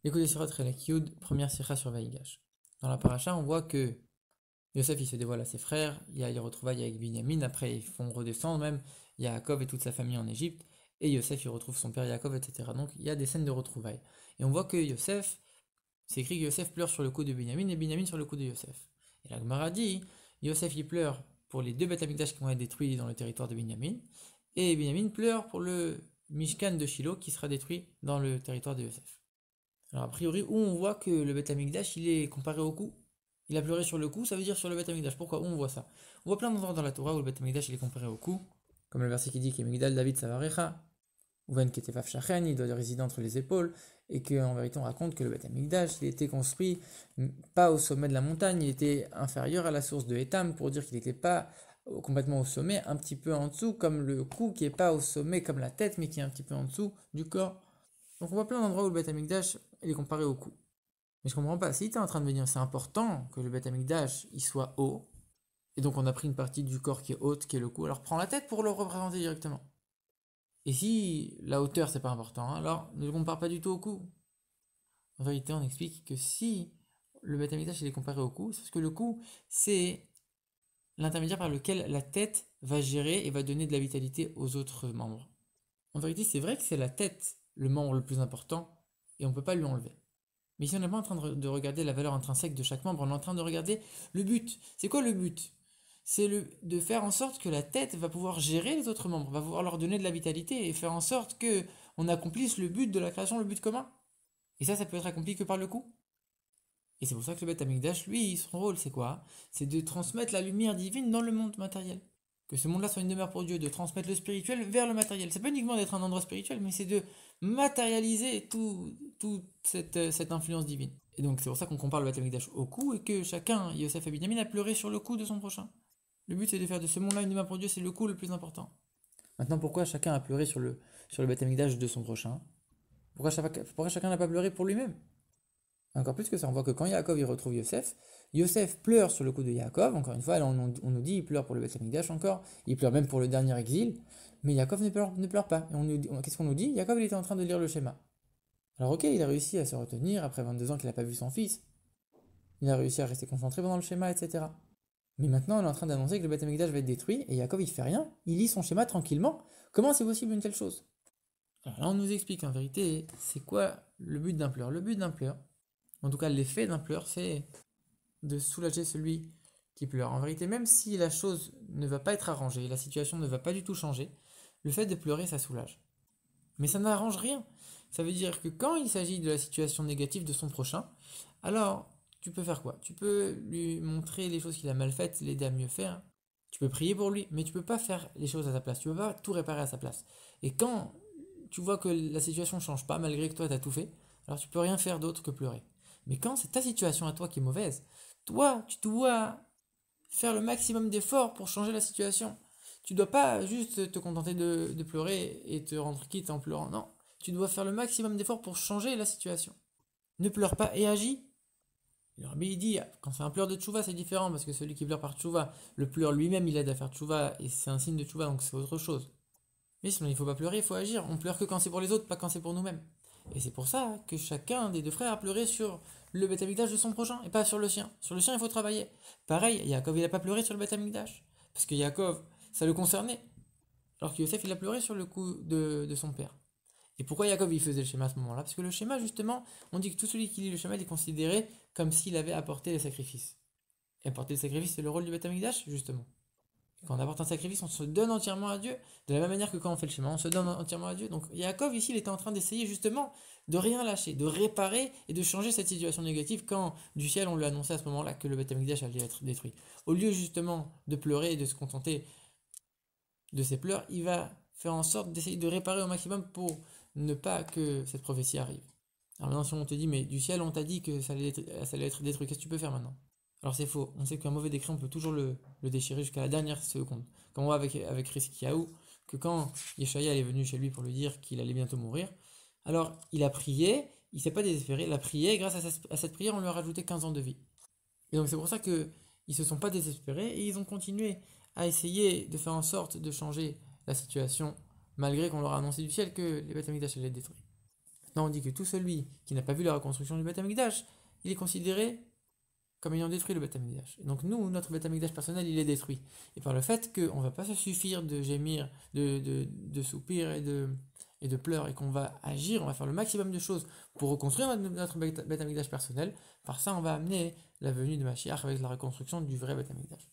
Écoutez Sirot Chelek Yud, première sira sur Vaïgash. Dans la paracha, on voit que Yosef il se dévoile à ses frères, il y a les retrouvailles avec Binyamin, après ils font redescendre même, il y a Yaakov et toute sa famille en Égypte, et Yosef il retrouve son père Yaakov, etc. Donc il y a des scènes de retrouvailles. Et on voit que Yosef, c'est écrit que Yosef pleure sur le coup de Binyamin et Binyamin sur le coup de Yosef. Et la Gemara dit, Yosef il pleure pour les deux Beth Amikdash qui vont être détruits dans le territoire de Binyamin, et Binyamin pleure pour le Mishkan de Shiloh qui sera détruit dans le territoire de Yosef. Alors, a priori, où on voit que le Beth Amikdash, il est comparé au cou. Il a pleuré sur le cou, ça veut dire sur le Beth Amikdash. Pourquoi? Où on voit ça? On voit plein d'endroits dans la Torah où le Beth Amikdash, il est comparé au cou. Comme le verset qui dit que Migdal David Savarecha, ou Ven Ketefaf Shachen, il doit résider entre les épaules, et qu'en vérité, on raconte que le Beth Amikdash, il était construit pas au sommet de la montagne, il était inférieur à la source de Etam, pour dire qu'il n'était pas complètement au sommet, un petit peu en dessous, comme le cou qui est pas au sommet comme la tête, mais qui est un petit peu en dessous du corps. Donc on voit plein d'endroits où le Beth Amikdash il est comparé au cou. Mais je comprends pas, si tu es en train de me dire c'est important que le Beth Amikdash il soit haut, et donc on a pris une partie du corps qui est haute, qui est le cou, alors prends la tête pour le représenter directement. Et si la hauteur c'est pas important, alors ne le compare pas du tout au cou. En vérité, on explique que si le Beth Amikdash il est comparé au cou, c'est parce que le cou c'est l'intermédiaire par lequel la tête va gérer et va donner de la vitalité aux autres membres. En vérité, c'est vrai que c'est la tête le membre le plus important, et on ne peut pas lui enlever. Mais ici, on n'est pas en train de regarder la valeur intrinsèque de chaque membre, on est en train de regarder le but. C'est quoi le but? De faire en sorte que la tête va pouvoir gérer les autres membres, va pouvoir leur donner de la vitalité et faire en sorte que on accomplisse le but de la création, le but commun. Et ça peut être accompli que par le coup. Et c'est pour ça que le Beth Amikdash, lui, son rôle, c'est quoi? C'est de transmettre la lumière divine dans le monde matériel. Que ce monde-là soit une demeure pour Dieu, de transmettre le spirituel vers le matériel. C'est pas uniquement d'être un endroit spirituel, mais c'est de matérialiser toute cette influence divine. Et donc c'est pour ça qu'on compare le Beth Amikdash au cou et que chacun, Yosef et Binyamin, a pleuré sur le cou de son prochain. Le but c'est de faire de ce monde-là une demeure pour Dieu, c'est le cou le plus important. Maintenant, pourquoi chacun a pleuré sur le Beth Amikdash de son prochain? Pourquoi chacun n'a pas pleuré pour lui-même? Encore plus que ça, on voit que quand Yaakov il retrouve Yosef, Yosef pleure sur le coup de Yaakov, encore une fois, là on nous dit il pleure pour le Beth Amikdash encore, il pleure même pour le dernier exil, mais Yaakov ne pleure pas. Et qu'est-ce qu'on nous dit? Yaakov il était en train de lire le schéma. Alors ok, il a réussi à se retenir après 22 ans qu'il n'a pas vu son fils, il a réussi à rester concentré pendant le schéma, etc. Mais maintenant on est en train d'annoncer que le Beth Amikdash va être détruit, et Yaakov il fait rien, il lit son schéma tranquillement. Comment c'est possible une telle chose? Alors là on nous explique en vérité, c'est quoi le but d'un pleur? Le but d'un pleur, en tout cas l'effet d'un pleur, c'est de soulager celui qui pleure. En vérité, même si la chose ne va pas être arrangée, la situation ne va pas du tout changer, le fait de pleurer, ça soulage. Mais ça n'arrange rien. Ça veut dire que quand il s'agit de la situation négative de son prochain, alors tu peux faire quoi? Tu peux lui montrer les choses qu'il a mal faites, l'aider à mieux faire. Tu peux prier pour lui, mais tu peux pas faire les choses à sa place. Tu peux pas tout réparer à sa place. Et quand tu vois que la situation ne change pas, malgré que toi tu as tout fait, alors tu peux rien faire d'autre que pleurer. Mais quand c'est ta situation à toi qui est mauvaise, toi, tu dois faire le maximum d'efforts pour changer la situation. Tu dois pas juste te contenter de pleurer et te rendre quitte en pleurant. Non, tu dois faire le maximum d'efforts pour changer la situation. Ne pleure pas et agis. Le Rabbi il dit, quand c'est un pleur de tchouva, c'est différent parce que celui qui pleure par tchouva, le pleur lui-même, il aide à faire tchouva et c'est un signe de tchouva, donc c'est autre chose. Mais sinon, il faut pas pleurer, il faut agir. On pleure que quand c'est pour les autres, pas quand c'est pour nous-mêmes. Et c'est pour ça que chacun des deux frères a pleuré sur le Beth Amikdash de son prochain et pas sur le sien. Sur le sien, il faut travailler. Pareil, Yaakov, il n'a pas pleuré sur le Beth Amikdash. Parce que Yaakov, ça le concernait. Alors que Yosef, il a pleuré sur le coup de son père. Et pourquoi Yaakov, il faisait le schéma à ce moment-là? Parce que le schéma, justement, on dit que tout celui qui lit le schéma, il est considéré comme s'il avait apporté les sacrifices. Et apporter le sacrifice, c'est le rôle du Beth Amikdash, justement. Quand on apporte un sacrifice, on se donne entièrement à Dieu. De la même manière que quand on fait le schéma, on se donne entièrement à Dieu. Donc Yaakov, ici, il était en train d'essayer justement de rien lâcher, de réparer et de changer cette situation négative quand du ciel on lui a annoncé à ce moment-là que le Beth Amikdash allait être détruit. Au lieu justement de pleurer et de se contenter de ses pleurs, il va faire en sorte d'essayer de réparer au maximum pour ne pas que cette prophétie arrive. Alors maintenant, si on te dit, mais du ciel, on t'a dit que ça allait être détruit, qu'est-ce que tu peux faire maintenant? Alors c'est faux. On sait qu'un mauvais décret, on peut toujours le déchirer jusqu'à la dernière seconde. Comme on voit avec Rizkiyahu, que quand Yeshaya est venu chez lui pour lui dire qu'il allait bientôt mourir, alors il a prié, il s'est pas désespéré, il a prié, et grâce à cette prière, on lui a rajouté 15 ans de vie. Et donc c'est pour ça qu'ils ne se sont pas désespérés et ils ont continué à essayer de faire en sorte de changer la situation, malgré qu'on leur a annoncé du ciel que les Beth Amikdash allaient être détruits. Maintenant, on dit que tout celui qui n'a pas vu la reconstruction du Beth Amikdash, il est considéré comme ayant détruit le Beth Amikdash. Et donc nous, notre Beth Amikdash personnel, il est détruit. Et par le fait qu'on ne va pas se suffire de gémir, de soupirs et de pleurs, et qu'on va agir, on va faire le maximum de choses pour reconstruire notre Beth Amikdash personnel, par ça on va amener la venue de Mashiach avec la reconstruction du vrai Beth Amikdash.